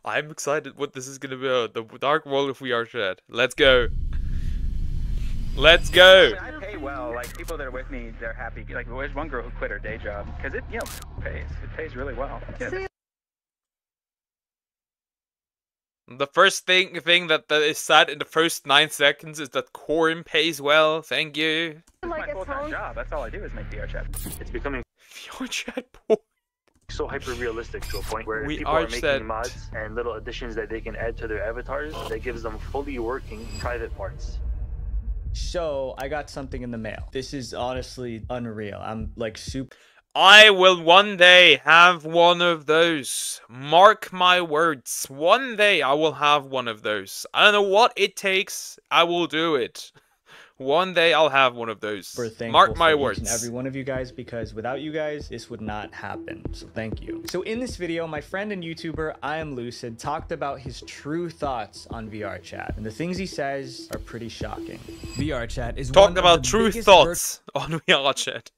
I'm excited what this is gonna be. The dark world of VRChat. Let's go. Let's go. I pay well. Like people that are with me, they're happy. Like there's one girl who quit her day job because it, pays. It pays really well. Yeah. The first thing that is said in the first 9 seconds is that Corn pays well. Thank you. It's my full-time job. That's all I do is make VRChat. It's becoming VRChat porn. so hyper-realistic to a point where We people are are making set. mods and little additions that they can add to their avatars that gives them fully working private parts. So I got something in the mail. This is honestly unreal. I'm like super. I will one day have one of those. Mark my words. One day I will have one of those. I don't know what it takes. I will do it. One day I'll have one of those. Mark my words. Each and every one of you guys, because without you guys, this would not happen. So thank you. So in this video, my friend and YouTuber, I Am Lucid, talked about his true thoughts on VRChat. And the things he says are pretty shocking. VRChat is Talk about true thoughts on VRChat.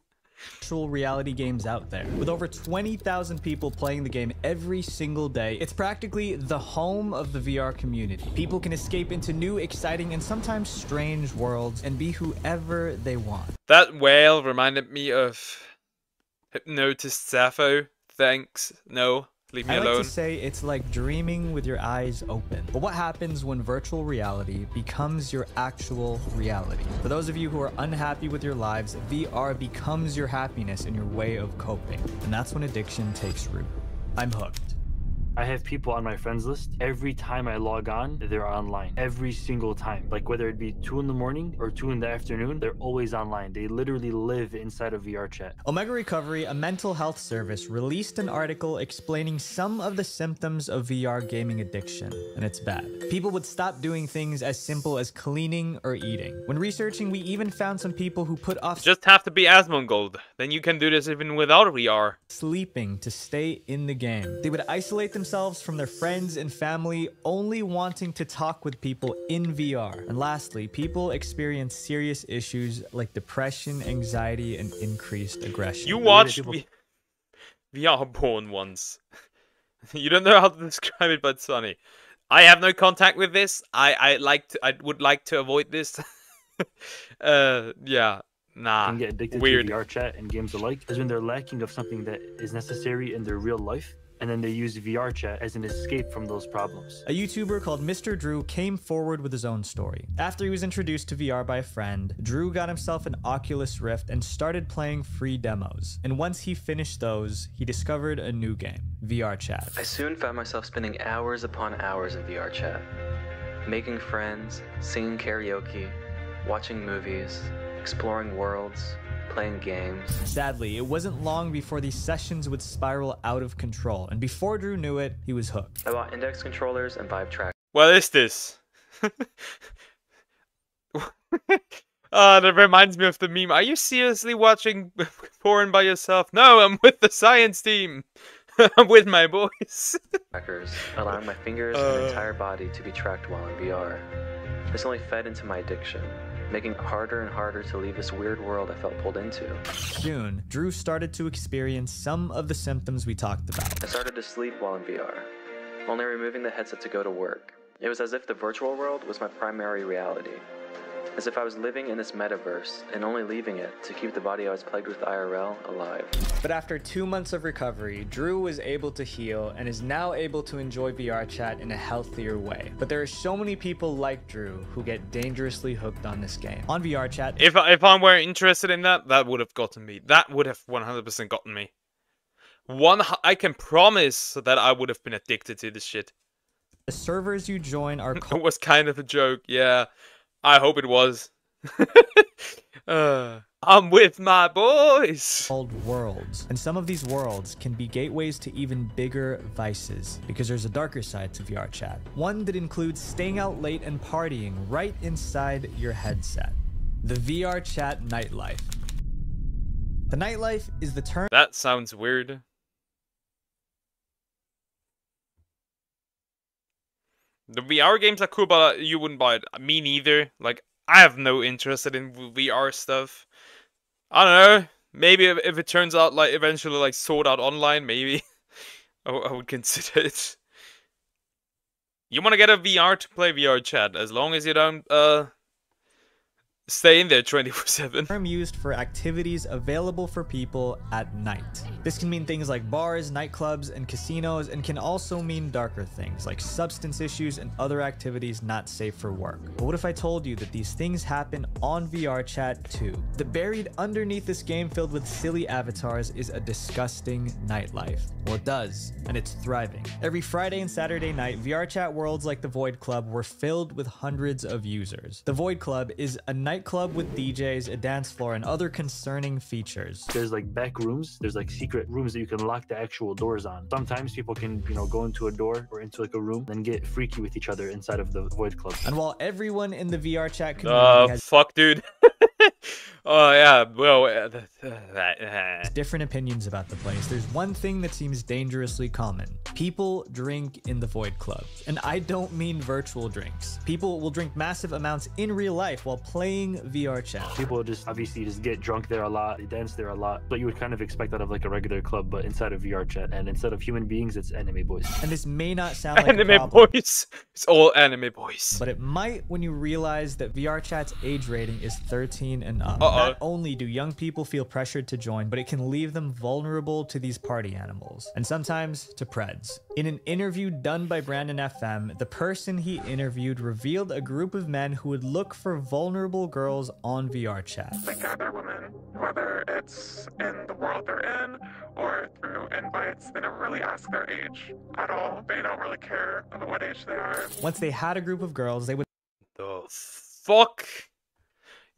Virtual reality games out there. With over 20,000 people playing the game every single day, it's practically the home of the VR community. People can escape into new, exciting, and sometimes strange worlds and be whoever they want. That whale reminded me of Hypnotist Sappho. Thanks. No. Leave me I alone. like to say it's like dreaming with your eyes open. But what happens when virtual reality becomes your actual reality? For those of you who are unhappy with your lives, VR becomes your happiness and your way of coping. And that's when addiction takes root. I'm hooked. I have people on my friends list. Every time I log on, they're online. Every single time. Like whether it be 2 in the morning or 2 in the afternoon, they're always online. They literally live inside of VRChat. Omega Recovery, a mental health service, released an article explaining some of the symptoms of VR gaming addiction, and it's bad. People would stop doing things as simple as cleaning or eating. When researching, we even found some people who put off Just have to be Asmongold. Then you can do this even without VR. sleeping to stay in the game. They would isolate themselves from their friends and family, only wanting to talk with people in VR. And lastly, people experience serious issues like depression, anxiety, and increased aggression. You watched VR porn once. You don't know how to describe it, but it's funny. I have no contact with this. I would like to avoid this. Yeah. Nah. Can get addicted Weird. to VRChat and games alike is when they're lacking of something that is necessary in their real life. And then they use VRChat as an escape from those problems. A YouTuber called Mr. Drew came forward with his own story. After he was introduced to VR by a friend, Drew got himself an Oculus Rift and started playing free demos. And once he finished those, he discovered a new game, VRChat. I soon found myself spending hours upon hours in VRChat, making friends, singing karaoke, watching movies, exploring worlds, playing games. Sadly, it wasn't long before these sessions would spiral out of control, and before Drew knew it, he was hooked. I bought index controllers and Vive track. What is this? That reminds me of the meme. Are you seriously watching porn by yourself? No, I'm with the science team. I'm with my boys. Trackers, allowing my fingers and entire body to be tracked while in VR. This only fed into my addiction, making it harder and harder to leave this weird world I felt pulled into. Soon, Drew started to experience some of the symptoms we talked about. I started to sleep while in VR, only removing the headset to go to work. It was as if the virtual world was my primary reality. As if I was living in this metaverse and only leaving it to keep the body I was plagued with IRL alive. But after 2 months of recovery, Drew was able to heal and is now able to enjoy VRChat in a healthier way. But there are so many people like Drew who get dangerously hooked on this game. On VRChat, If I were interested in that, that would have gotten me. That would have 100% gotten me. I can promise that I would have been addicted to this shit. the servers you join are It was kind of a joke, yeah. I hope it was. I'm with my boys. called worlds, and some of these worlds can be gateways to even bigger vices, because there's a darker side to VRChat. One that includes staying out late and partying right inside your headset. The VRChat nightlife. The nightlife is the term That sounds weird. The VR games are cool, but you wouldn't buy it. Me neither. Like, I have no interest in VR stuff. I don't know. Maybe if it turns out, like, eventually, like, sold out online, maybe I would consider it. You want to get a VR to play VR chat, as long as you don't stay in there 24/7. Term used for activities available for people at night. This can mean things like bars, nightclubs, and casinos, and can also mean darker things like substance issues and other activities not safe for work. But what if I told you that these things happen on VRChat too? The buried underneath this game filled with silly avatars is a disgusting nightlife. Well, it does, and it's thriving. Every Friday and Saturday night, VRChat worlds like the Void Club were filled with hundreds of users. The Void Club is a nightclub with DJs, a dance floor, and other concerning features. There's like back rooms. There's like secret rooms that you can lock the actual doors on. Sometimes people can, you know, go into a door or into like a room and get freaky with each other inside of the Void Club. And while everyone in the VRChat community has Fuck, dude. Oh yeah, well, different opinions about the place, there's one thing that seems dangerously common. People drink in the Void Club. And I don't mean virtual drinks. People will drink massive amounts in real life while playing VRChat. People just obviously just get drunk there a lot. They dance there a lot. But you would kind of expect out of like a regular club, but inside of VRChat. And instead of human beings, it's anime boys. And this may not sound like a anime problem, boys. It's all anime boys. but it might when you realize that VRChat's age rating is 13 and up. Not only do young people feel pressured to join, but it can leave them vulnerable to these party animals, and sometimes to preds. In an interview done by Brandon FM, the person he interviewed revealed a group of men who would look for vulnerable girls on VRChat. They gather women, whether it's in the world they're in or through invites. They don't really ask their age at all. They don't really care about what age they are. Once they had a group of girls, they would The fuck?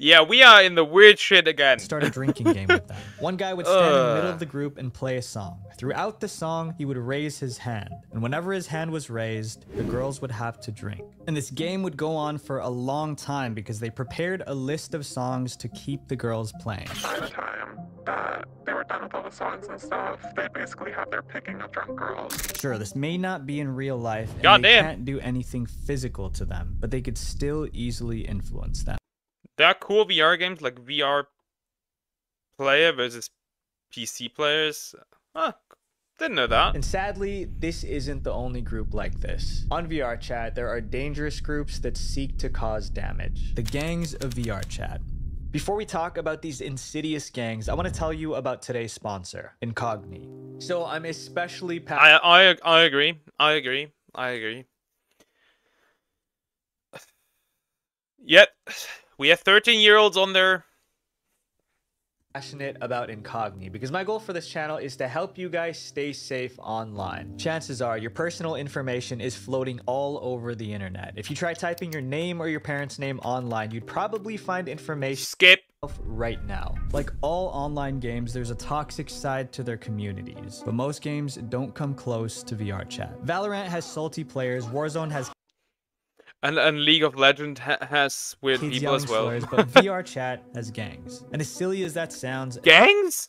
Yeah, we are in the weird shit again. start a drinking game with them. One guy would stand in the middle of the group and play a song. Throughout the song, he would raise his hand. And whenever his hand was raised, the girls would have to drink. And this game would go on for a long time because they prepared a list of songs to keep the girls playing. By the time that they were done with all the songs and stuff, they basically have their picking of drunk girls. Sure, this may not be in real life, and they Goddamn. can't do anything physical to them, but they could still easily influence them. There are cool VR games like VR player versus PC players. Huh, didn't know that. And sadly, this isn't the only group like this. On VRChat, there are dangerous groups that seek to cause damage. The gangs of VRChat. Before we talk about these insidious gangs, I want to tell you about today's sponsor, Incogni. So I'm especially I agree. I agree. Yet, we have 13-year-olds on there. passionate about Incogni because my goal for this channel is to help you guys stay safe online. Chances are your personal information is floating all over the internet. If you try typing your name or your parents' name online, you'd probably find information Skip. right now. Like all online games, there's a toxic side to their communities, but most games don't come close to VRChat. Valorant has salty players, Warzone has And League of Legends has weird kids people yelling as well. slurs, but VRChat has gangs. And as silly as that sounds, Gangs?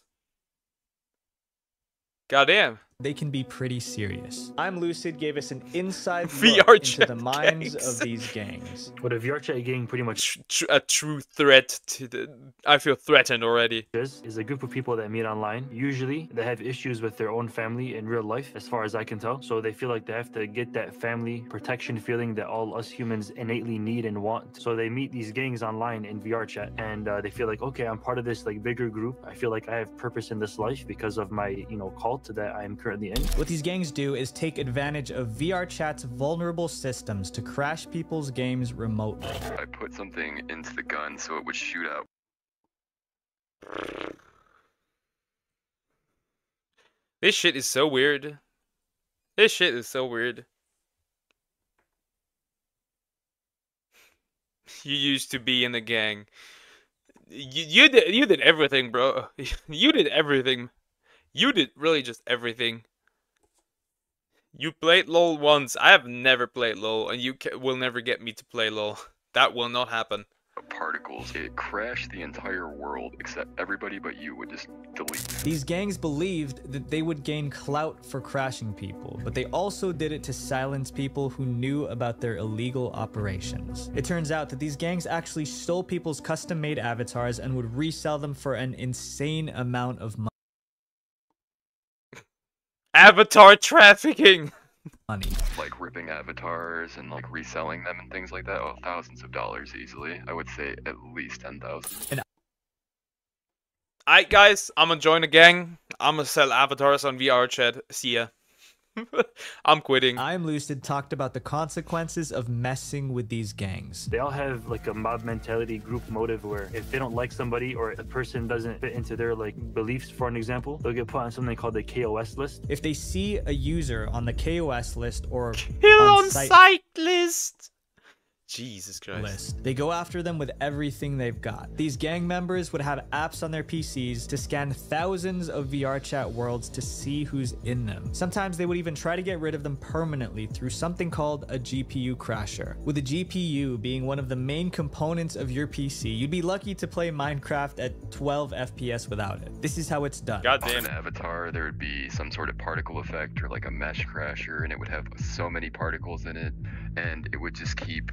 Goddamn. they can be pretty serious. I'm Lucid gave us an inside VR look into chat the minds gangs. of these gangs. What a VRChat gang pretty much A true threat to the... I feel threatened already. is a group of people that meet online. Usually, they have issues with their own family in real life, as far as I can tell. So they feel like they have to get that family protection feeling that all us humans innately need and want. So they meet these gangs online in VRChat, and they feel like, okay, I'm part of this like bigger group. I feel like I have purpose in this life because of my, you know, cult that I am currently in. What these gangs do is take advantage of VRChat's vulnerable systems to crash people's games remotely. I put something into the gun so it would shoot out. This shit is so weird. This shit is so weird. You used to be in the gang. You did everything, bro. You did everything. You did really just everything. You played LoL once. I have never played LoL, and you will never get me to play LoL. That will not happen. Particles, it crashed the entire world except everybody but you would just delete. These gangs believed that they would gain clout for crashing people, but they also did it to silence people who knew about their illegal operations. It turns out that these gangs actually stole people's custom-made avatars and would resell them for an insane amount of money. Avatar trafficking! money. Like ripping avatars and like reselling them and things like that. Oh, thousands of dollars easily. I would say at least 10,000. Alright, guys, I'm gonna join a gang. I'm gonna sell avatars on VRChat. See ya. I'm quitting. I'm Lucid talked about the consequences of messing with these gangs. They all have like a mob mentality, group motive, where if they don't like somebody or a person doesn't fit into their like beliefs, for an example, they'll get put on something called the KOS list. If they see a user on the KOS list or Kill on sight list. Jesus Christ. list, they go after them with everything they've got. These gang members would have apps on their PCs to scan thousands of VRChat worlds to see who's in them. Sometimes they would even try to get rid of them permanently through something called a GPU crasher. With a GPU being one of the main components of your PC, you'd be lucky to play Minecraft at 12 FPS without it. This is how it's done. On Goddamn. an avatar, there would be some sort of particle effect or like a mesh crasher, and it would have so many particles in it, and it would just keep,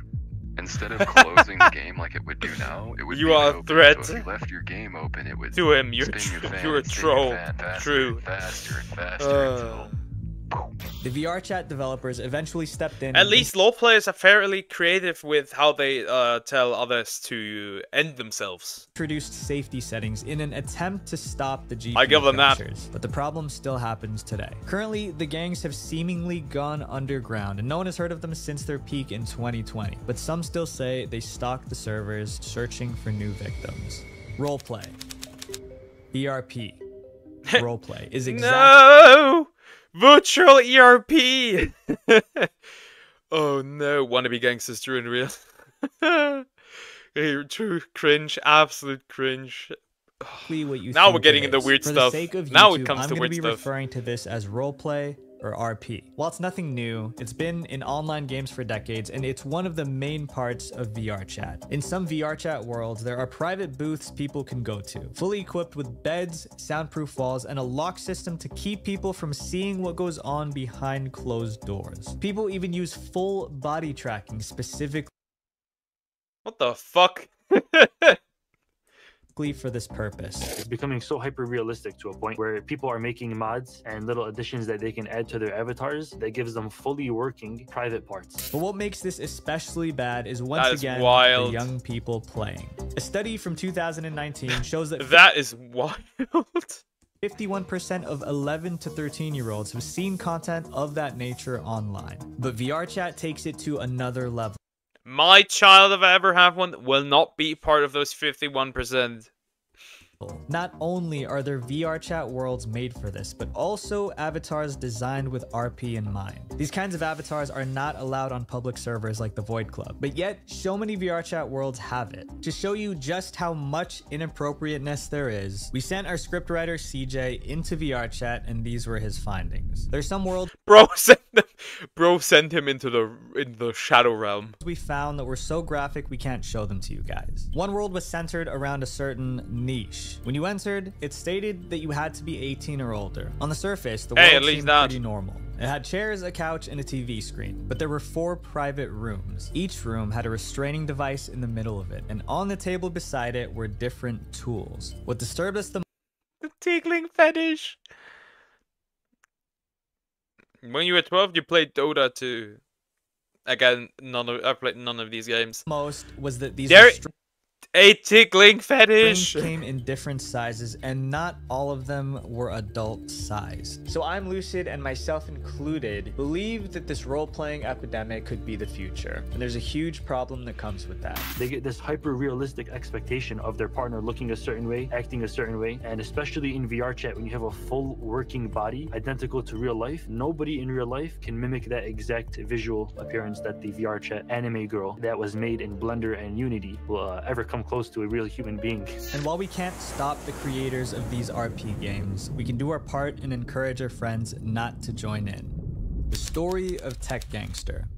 instead of closing the game like it would do now, it would You be are a open. threat. So if you left your game open, it would To him, you're spin your fan, you're a and spin troll. your fan faster True. and faster and faster until The VRChat developers eventually stepped in. At and least LoL players are fairly creative with how they tell others to end themselves. introduced safety settings in an attempt to stop the GPU I give them that. crashers, but the problem still happens today. Currently, the gangs have seemingly gone underground, and no one has heard of them since their peak in 2020. But some still say they stalk the servers, searching for new victims. Roleplay. ERP. Roleplay is exactly No! Virtual ERP! Oh no, wannabe gangsters doing real. True cringe, absolute cringe. what you Now think we're getting it into is. weird For stuff. The sake of Now YouTube, it comes I'm to gonna weird be stuff. referring to this as roleplay or RP. While it's nothing new, it's been in online games for decades, and it's one of the main parts of VRChat. In some VRChat worlds, there are private booths people can go to, fully equipped with beds, soundproof walls, and a lock system to keep people from seeing what goes on behind closed doors. People even use full body tracking specifically What the fuck? for this purpose. It's becoming so hyper realistic to a point where people are making mods and little additions that they can add to their avatars that gives them fully working private parts. But what makes this especially bad is once That is again wild. the young people playing. A study from 2019 shows that That is wild. 51% of 11 to 13-year-olds have seen content of that nature online. But VRChat takes it to another level. My child, if I ever have one, will not be part of those 51%. Not only are there VRChat worlds made for this, but also avatars designed with RP in mind. These kinds of avatars are not allowed on public servers like the Void Club, but yet so many VRChat worlds have it. To show you just how much inappropriateness there is, we sent our scriptwriter CJ into VRChat, and these were his findings. There's some worlds Bro sent him into the shadow realm. we found that were so graphic we can't show them to you guys. One world was centered around a certain niche. When you entered, it stated that you had to be 18 or older. On the surface, the Hey, world at least seemed that. pretty normal. It had chairs, a couch, and a TV screen, but there were 4 private rooms. Each room had a restraining device in the middle of it, and on the table beside it were different tools. What disturbed us the The tickling fetish. When you were 12, you played Dota too. Again, I played none of these games. most was that these There a tickling Frames fetish. came in different sizes, and not all of them were adult size. So I'm Lucid, and myself included, believe that this role-playing epidemic could be the future. And there's a huge problem that comes with that. They get this hyper realistic expectation of their partner looking a certain way, acting a certain way, and especially in VRChat when you have a full working body identical to real life, nobody in real life can mimic that exact visual appearance that the VRChat anime girl that was made in Blender and Unity will ever come close to a real human being. And while we can't stop the creators of these RP games, we can do our part and encourage our friends not to join in. The story of Tech Gangster.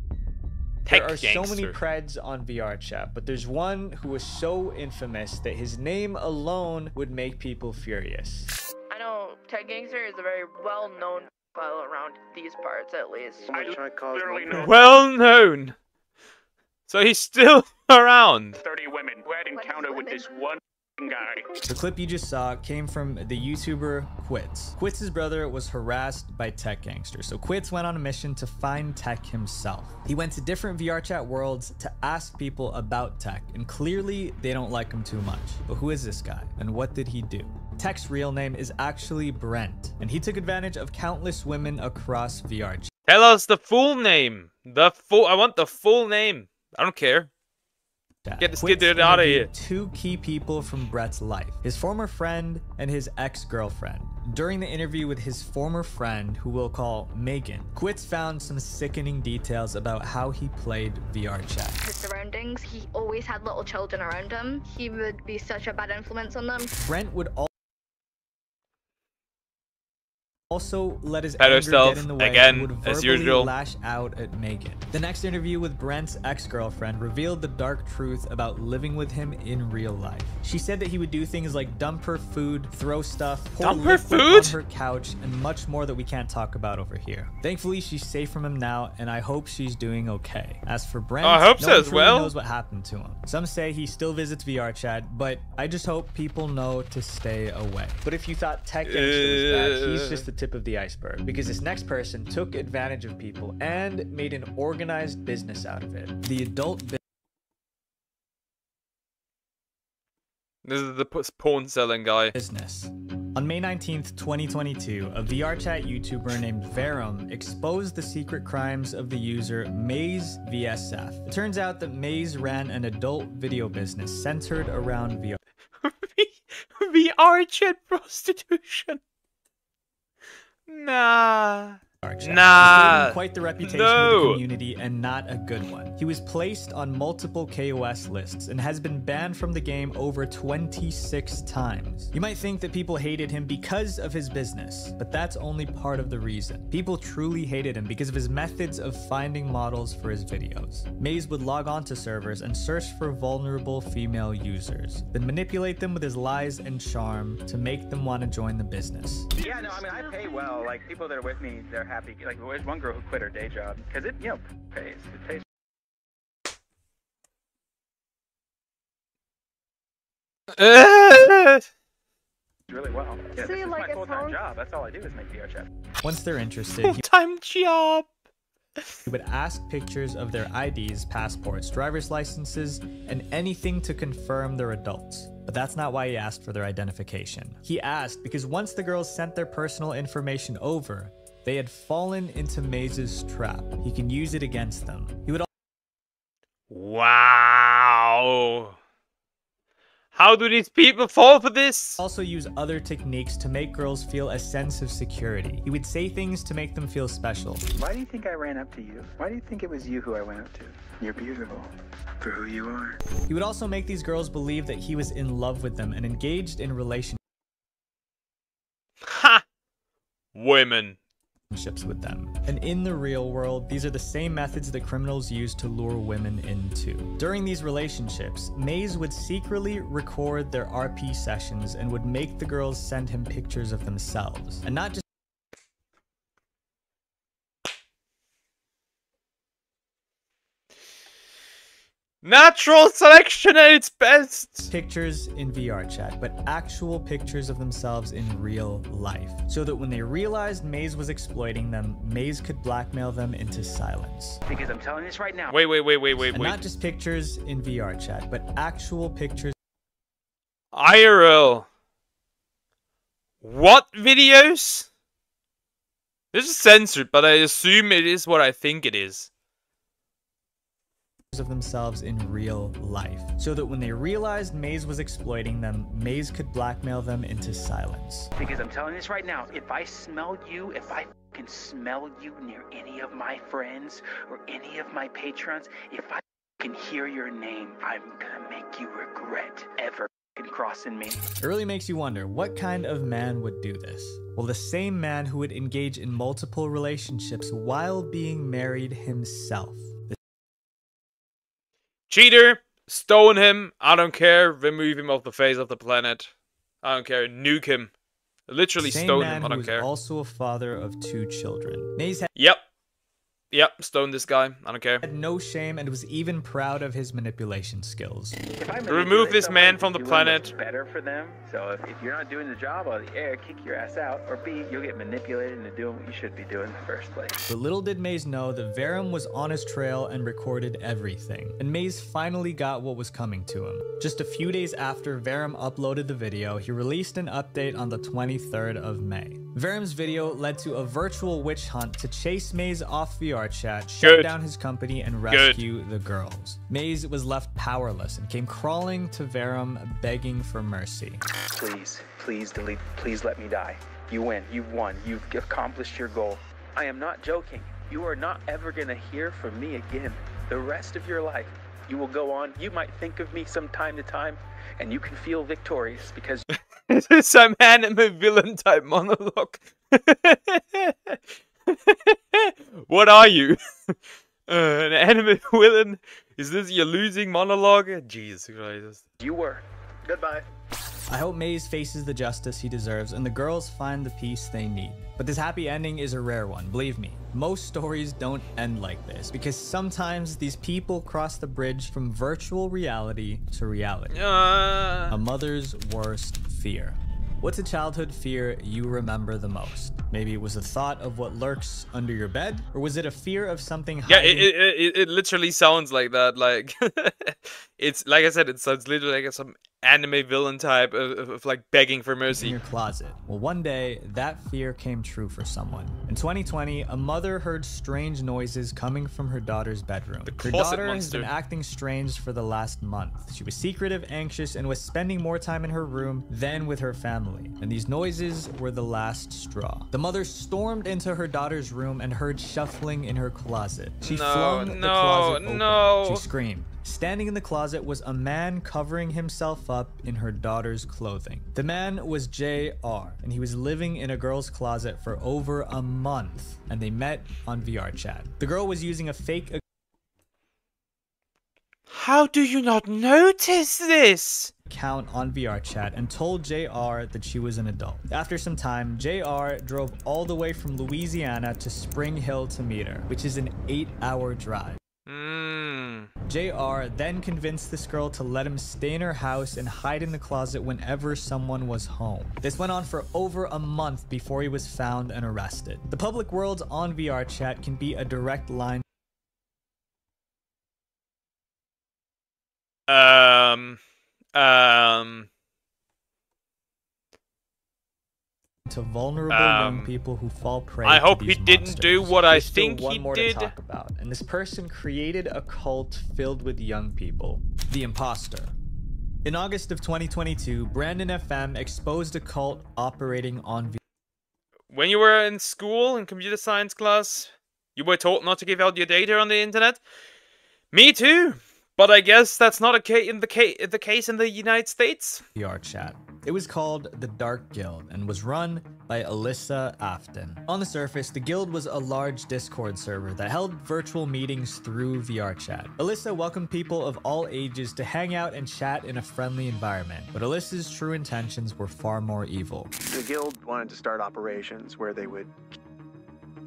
There are so many creds on VRChat, but there's one who was so infamous that his name alone would make people furious. I know Tech Gangster is a very well-known file around these parts, at least. Well known. So he's still around. 30 women who had encounter with this one guy. The clip you just saw came from the YouTuber Quits. Quits' brother was harassed by tech gangsters, so Quits went on a mission to find tech himself. He went to different VRChat worlds to ask people about tech, and clearly they don't like him too much. But who is this guy, and what did he do? Tech's real name is actually Brent, and he took advantage of countless women across VRChat. Tell us the full name. I want the full name. I don't care. Get this kid out of here. Two key people from Brett's life, his former friend and his ex-girlfriend. During the interview with his former friend, who we'll call Megan, Quits found some sickening details about how he played VRChat. His surroundings, he always had little children around him. He would be such a bad influence on them. Brent would also let his Better anger self, get in the way again, and would as verbally usual. lash out at Megan. The next interview with Brent's ex-girlfriend revealed the dark truth about living with him in real life. She said that he would do things like dump her food, throw stuff, pour Dump her liquid food? on her couch, and much more that we can't talk about over here. Thankfully, she's safe from him now, and I hope she's doing okay. As for Brent, I hope no so one as truly well. knows what happened to him. Some say he still visits VRChat, but I just hope people know to stay away. But if you thought tech gangster was bad, he's just the tip of the iceberg. Because this next person took advantage of people and made an organized business out of it. The adult This is the porn selling guy. business. On May 19th, 2022, a VRChat YouTuber named Verum exposed the secret crimes of the user Maze VSF. It turns out that Maze ran an adult video business centered around VRChat prostitution. Nah. VRChat. Nah. He gave him quite the reputation with No. the community, and not a good one. He was placed on multiple KOS lists and has been banned from the game over 26 times. You might think that people hated him because of his business, but that's only part of the reason. People truly hated him because of his methods of finding models for his videos. Maze would log on to servers and search for vulnerable female users, then manipulate them with his lies and charm to make them want to join the business. Yeah, no, I mean, I pay well. Like, people that are with me, they're happy. Like, there's one girl who quit her day job because it, pays. It pays really well. Yeah, this is my full-time job. That's all I do is make VRChat. Once they're interested, he Full-time job. would ask pictures of their IDs, passports, driver's licenses, and anything to confirm they're adults. But that's not why he asked for their identification. He asked because once the girls sent their personal information over, they had fallen into Maze's trap. He can use it against them. He would Wow. How do these people fall for this? also use other techniques to make girls feel a sense of security. He would say things to make them feel special. Why do you think I ran up to you? Why do you think it was you who I went up to? You're beautiful for who you are. He would also make these girls believe that he was in love with them and engaged in relationships Ha! Women. with them. And in the real world, these are the same methods that criminals use to lure women into. During these relationships, Maze would secretly record their RP sessions and would make the girls send him pictures of themselves. And not just Natural selection at its best. pictures in VRChat, but actual pictures of themselves in real life. So that when they realized Maze was exploiting them, Maze could blackmail them into silence. Because I'm telling you this right now. Wait. And not just pictures in VRChat, but actual pictures IRL. What videos? This is censored, but I assume it is what I think it is. of themselves in real life. So that when they realized Maze was exploiting them, Maze could blackmail them into silence. Because I'm telling you this right now. If I smell you, if I can smell you near any of my friends or any of my patrons, if I can hear your name, I'm gonna make you regret ever crossing me. It really makes you wonder, what kind of man would do this? Well, the same man who would engage in multiple relationships while being married himself. Cheater, stone him, I don't care, remove him off the face of the planet. I don't care, nuke him. Literally Same stone man him, I who don't was care. also a father of 2 children. Maze had Yep. Yep, stone this guy. I don't care. Had no shame and was even proud of his manipulation skills. If I Remove manipulate this someone man into from the doing planet. what's better for them. So if you're not doing the job, I'll A, kick your ass out, or B, you'll get manipulated into doing what you should be doing in the first place. But little did Maze know that Verum was on his trail and recorded everything. And Maze finally got what was coming to him. Just a few days after Verum uploaded the video, he released an update on the 23rd of May. Verum's video led to a virtual witch hunt to chase Maze off VRChat, shut down his company, and rescue the girls. Maze was left powerless and came crawling to Verum, begging for mercy. Please, please delete, please let me die. You win, you've won, you've accomplished your goal. I am not joking. You are not ever gonna hear from me again. The rest of your life, you will go on. You might think of me from time to time, and you can feel victorious because This is some anime villain type monologue. What are you? An anime villain? Is this your losing monologue? Jesus Christ. you were. Goodbye. I hope Maze faces the justice he deserves and the girls find the peace they need. But this happy ending is a rare one, believe me. Most stories don't end like this because sometimes these people cross the bridge from virtual reality to reality. A mother's worst fear. What's a childhood fear you remember the most? Maybe it was the thought of what lurks under your bed, or was it a fear of something hiding? Yeah, it literally sounds like that. Like, it's like I said, it sounds literally like some anime villain type of like begging for mercy. In your closet. Well, one day that fear came true for someone. In 2020, a mother heard strange noises coming from her daughter's bedroom. Her daughter has been acting strange for the last month. She was secretive, anxious, and was spending more time in her room than with her family. And these noises were the last straw. The mother stormed into her daughter's room and heard shuffling in her closet. She flung the closet open. She screamed. Standing in the closet was a man covering himself up in her daughter's clothing. The man was JR, and he was living in a girl's closet for over a month, and they met on VRChat. The girl was using a fake How do you not notice this? account on VRChat and told JR that she was an adult. After some time, JR drove all the way from Louisiana to Spring Hill to meet her, which is an 8-hour drive. JR then convinced this girl to let him stay in her house and hide in the closet whenever someone was home. This went on for over a month before he was found and arrested. The public worlds on VRChat can be a direct line to vulnerable young people who fall prey I to hope these he didn't monsters. do what I There's still think one he more did. to talk about, and this person created a cult filled with young people. The Imposter. In August of 2022, Brandon FM exposed a cult operating on When you were in school in computer science class, you were taught not to give out your data on the internet. Me too. But I guess that's not the case in the United States. VRChat. It was called the Dark Guild and was run by Alyssa Afton. On the surface, the guild was a large Discord server that held virtual meetings through VRChat. Alyssa welcomed people of all ages to hang out and chat in a friendly environment, but Alyssa's true intentions were far more evil. The guild wanted to start operations where they would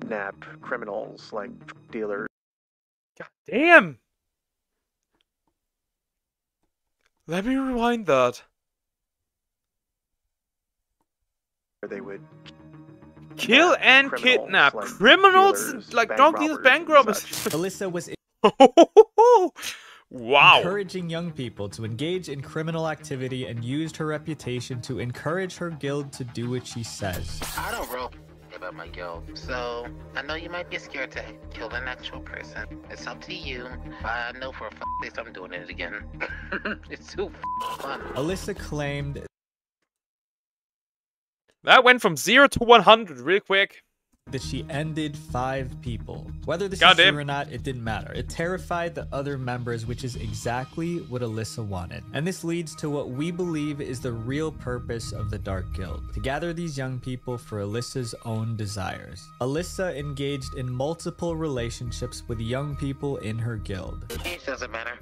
kidnap criminals like dealers. God damn! Let me rewind that. They would kill and kidnap criminals, like drug dealers, bank robbers. Alyssa was wow. encouraging young people to engage in criminal activity and used her reputation to encourage her guild to do what she says. I don't roll about my guild, so I know you might be scared to kill an actual person. It's up to you. I know for a fact I'm doing it again. It's too fun. Alyssa claimed that went from 0 to 100 real quick. That she ended 5 people. Whether this is true or not, it didn't matter. It terrified the other members, which is exactly what Alyssa wanted. And this leads to what we believe is the real purpose of the Dark Guild, to gather these young people for Alyssa's own desires. Alyssa engaged in multiple relationships with young people in her guild. Age doesn't matter.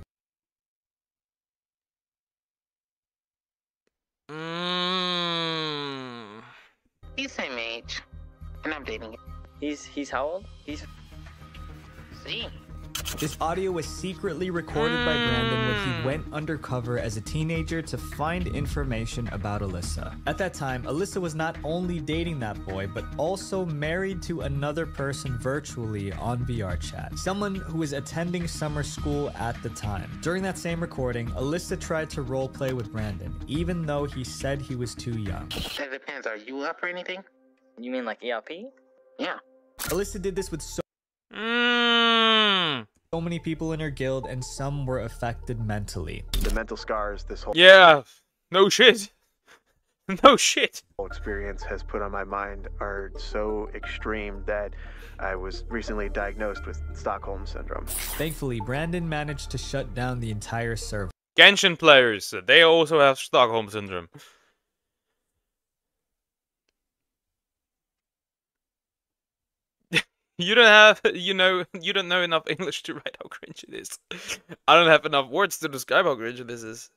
He's same age, and I'm dating him. He's how old? He's See? This audio was secretly recorded by Brandon when he went undercover as a teenager to find information about Alyssa. At that time, Alyssa was not only dating that boy, but also married to another person virtually on VRChat, someone who was attending summer school at the time. During that same recording, Alyssa tried to roleplay with Brandon, even though he said he was too young. That depends. Are you up or anything? You mean like ERP? Yeah. Alyssa did this with so many people in her guild, and some were affected mentally. The mental scars this whole no shit. No shit. experience has put on my mind are so extreme that I was recently diagnosed with Stockholm Syndrome. Thankfully, Brandon managed to shut down the entire server. Genshin players, they also have Stockholm Syndrome. You don't have, you don't know enough English to write how cringe it is. I don't have enough words to describe how cringe this is.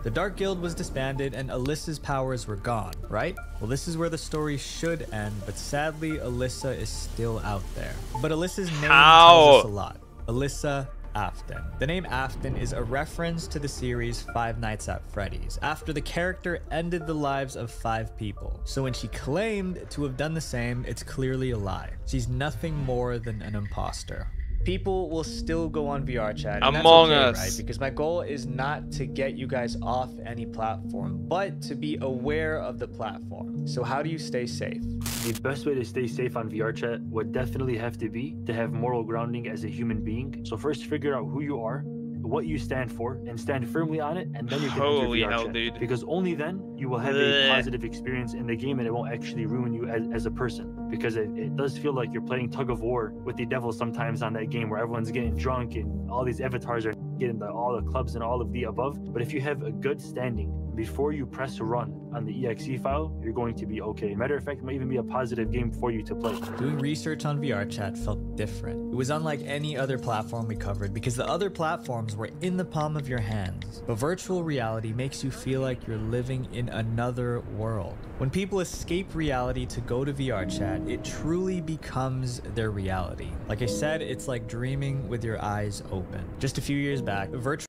The Dark Guild was disbanded and Alyssa's powers were gone, right? Well, this is where the story should end, but sadly, Alyssa is still out there. But Alyssa's name tells us a lot. Alyssa Afton. The name Afton is a reference to the series Five Nights at Freddy's, after the character ended the lives of 5 people. So when she claimed to have done the same, it's clearly a lie. She's nothing more than an imposter. People will still go on VRChat, and Among that's okay, Us, right? Because my goal is not to get you guys off any platform, but to be aware of the platform. So how do you stay safe? The best way to stay safe on VRChat would definitely have to be to have moral grounding as a human being. So first figure out who you are, what you stand for, and stand firmly on it, and then you can Holy enter hell, VRChat. dude. Because only then you will have a positive experience in the game, and it won't actually ruin you as a person. Because it does feel like you're playing tug of war with the devil sometimes on that game, where everyone's getting drunk and all these avatars are getting all the clubs and all of the above. But if you have a good standing before you press run on the exe file, you're going to be okay. Matter of fact, it might even be a positive game for you to play. Doing research on VRChat felt different. It was unlike any other platform we covered because the other platforms were in the palm of your hands. But virtual reality makes you feel like you're living in another world. When people escape reality to go to VRChat, it truly becomes their reality. Like I said, it's like dreaming with your eyes open. Just a few years back, virtual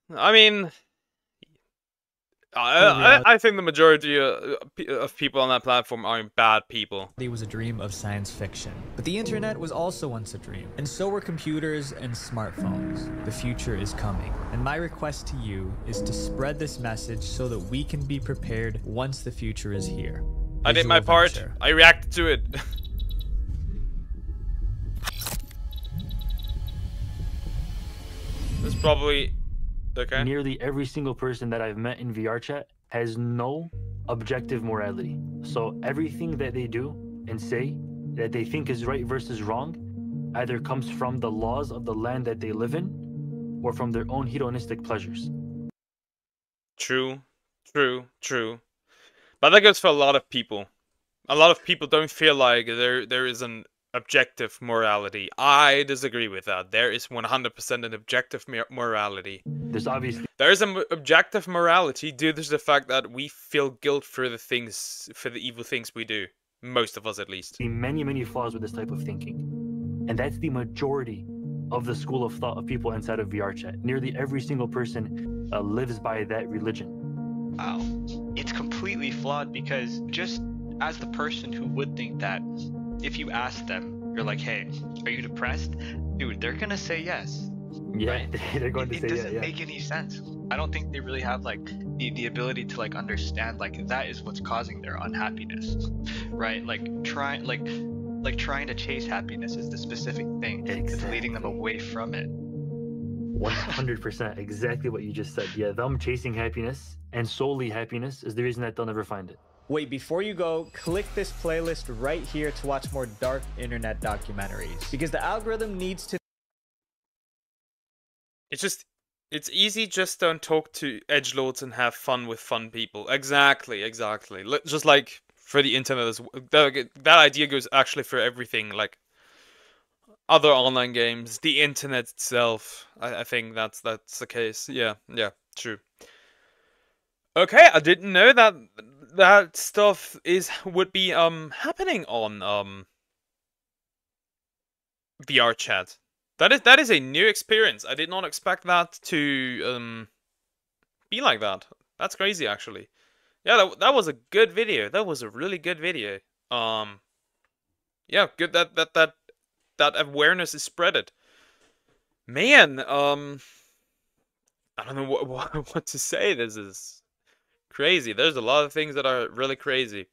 I mean, I think the majority of people on that platform are bad people. It was a dream of science fiction. But the internet was also once a dream. And so were computers and smartphones. The future is coming. And my request to you is to spread this message so that we can be prepared once the future is here. I did my part. I reacted to it. That's probably... Okay. Nearly every single person that I've met in VRChat has no objective morality. So everything that they do and say that they think is right versus wrong either comes from the laws of the land that they live in or from their own hedonistic pleasures. True. But that goes for a lot of people. A lot of people don't feel like there is an objective morality. I disagree with that. There is 100% an objective morality. There is an objective morality due to the fact that we feel guilt for the evil things we do. Most of us, at least. Many flaws with this type of thinking. And that's the majority of the school of thought of people inside of VRChat. Nearly every single person lives by that religion. Wow. It's completely flawed because just as the person who would think that, if you ask them, you're like, hey, are you depressed? Dude, they're gonna say yes. Yeah, right? they're going to say it doesn't yeah. make any sense. I don't think they really have like the ability to like understand like that is what's causing their unhappiness, right? Like trying to chase happiness is the specific thing that's leading them away from it. 100%, exactly what you just said. Yeah, them chasing happiness and solely happiness is the reason that they'll never find it. Wait, before you go, click this playlist right here to watch more dark internet documentaries. Because the algorithm needs to... It's easy, just don't talk to edgelords and have fun with fun people. Exactly. Just like for the internet as well. That idea goes actually for everything, like other online games, the internet itself. I think that's the case. Yeah, true. Okay, I didn't know that stuff would be happening on VRChat. That is a new experience. I did not expect that to be like that. That's crazy, actually. Yeah, that was a good video. That was a really good video. Yeah, good that awareness is spreaded. Man, I don't know what to say. This is crazy. There's a lot of things that are really crazy.